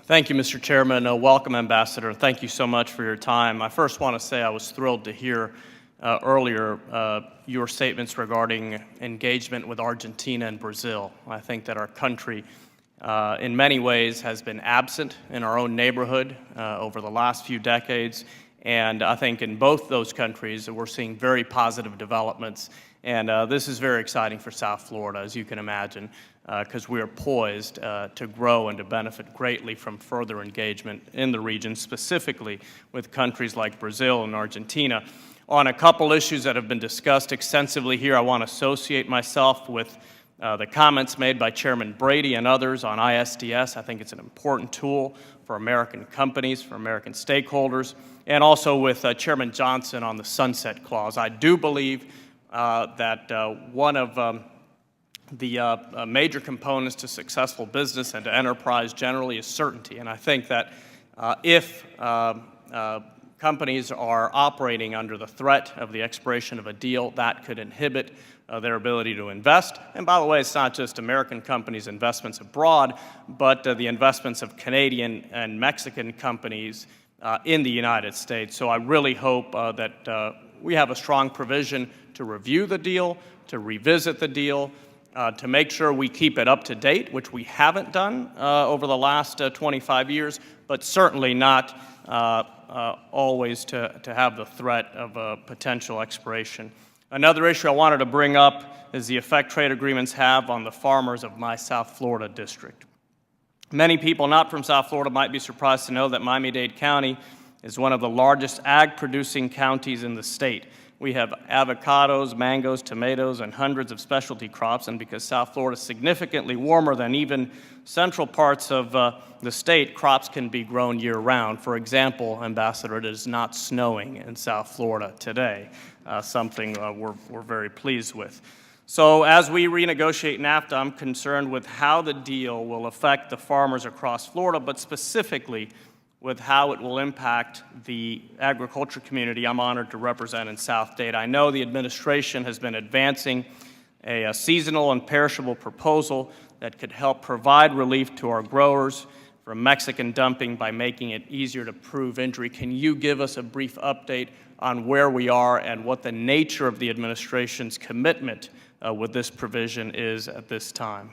Thank you, Mr. Chairman. Welcome, Ambassador. Thank you so much for your time. I first want to say I was thrilled to hear earlier your statements regarding engagement with Argentina and Brazil. I think that our country, in many ways, has been absent in our own neighborhood over the last few decades. And I think in both those countries, we're seeing very positive developments. And this is very exciting for South Florida, as you can imagine, because we are poised to grow and to benefit greatly from further engagement in the region, specifically with countries like Brazil and Argentina. On a couple issues that have been discussed extensively here, I want to associate myself with the comments made by Chairman Brady and others on ISDS. I think it's an important tool for American companies, for American stakeholders, and also with Chairman Johnson on the Sunset Clause. I do believe that one of the major components to successful business and to enterprise generally is certainty. And I think that if companies are operating under the threat of the expiration of a deal, that could inhibit their ability to invest. And by the way, it's not just American companies' investments abroad, but the investments of Canadian and Mexican companies in the United States. So I really hope that we have a strong provision to review the deal, to revisit the deal, to make sure we keep it up to date, which we haven't done over the last 25 years, but certainly not always to have the threat of a potential expiration. Another issue I wanted to bring up is the effect trade agreements have on the farmers of my South Florida district. Many people not from South Florida might be surprised to know that Miami-Dade County is one of the largest ag-producing counties in the state. We have avocados, mangoes, tomatoes, and hundreds of specialty crops, and because South Florida is significantly warmer than even central parts of the state, crops can be grown year-round. For example, Ambassador, it is not snowing in South Florida today, something we're very pleased with. So as we renegotiate NAFTA, I'm concerned with how the deal will affect the farmers across Florida, but specifically with how it will impact the agriculture community I'm honored to represent in South Dade. I know the administration has been advancing a seasonal and perishable proposal that could help provide relief to our growers from Mexican dumping by making it easier to prove injury. Can you give us a brief update on where we are and what the nature of the administration's commitment with this provision is at this time?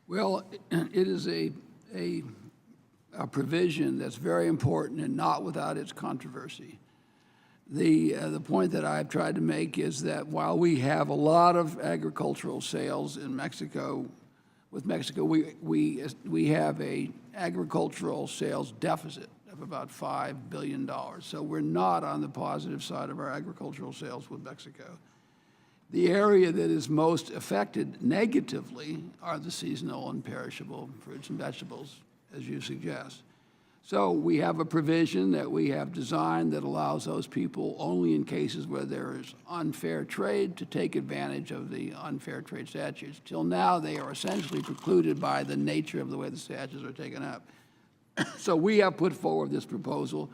Well, it is a provision that's very important and not without its controversy. The point that I've tried to make is that while we have a lot of agricultural sales in Mexico, we have a agricultural sales deficit of about $5 billion. So we're not on the positive side of our agricultural sales with Mexico. The area that is most affected negatively are the seasonal and perishable fruits and vegetables, as you suggest. So we have a provision that we have designed that allows those people only in cases where there is unfair trade to take advantage of the unfair trade statutes. Till now, they are essentially precluded by the nature of the way the statutes are taken up. So we have put forward this proposal.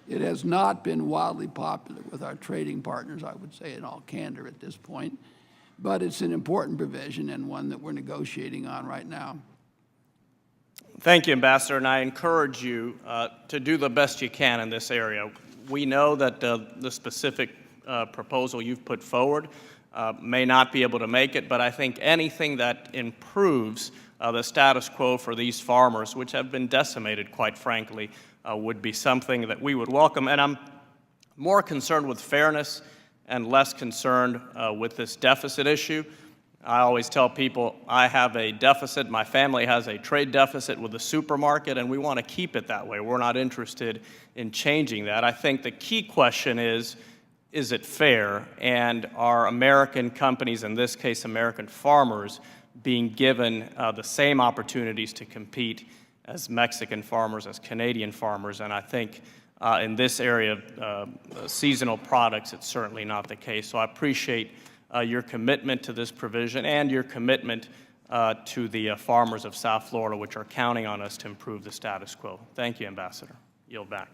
It has not been wildly popular with our trading partners, I would say in all candor at this point, but it's an important provision and one that we're negotiating on right now. Thank you, Ambassador, and I encourage you to do the best you can in this area. We know that the specific proposal you've put forward may not be able to make it, but I think anything that improves the status quo for these farmers, which have been decimated, quite frankly, would be something that we would welcome. And I'm more concerned with fairness and less concerned with this deficit issue. I always tell people I have a deficit, my family has a trade deficit with the supermarket, and we want to keep it that way. We're not interested in changing that. I think the key question is it fair? And are American companies, in this case American farmers, being given the same opportunities to compete as Mexican farmers, as Canadian farmers? And I think in this area of seasonal products, it's certainly not the case. So I appreciate your commitment to this provision and your commitment to the farmers of South Florida, which are counting on us to improve the status quo. Thank you, Ambassador. Yield back.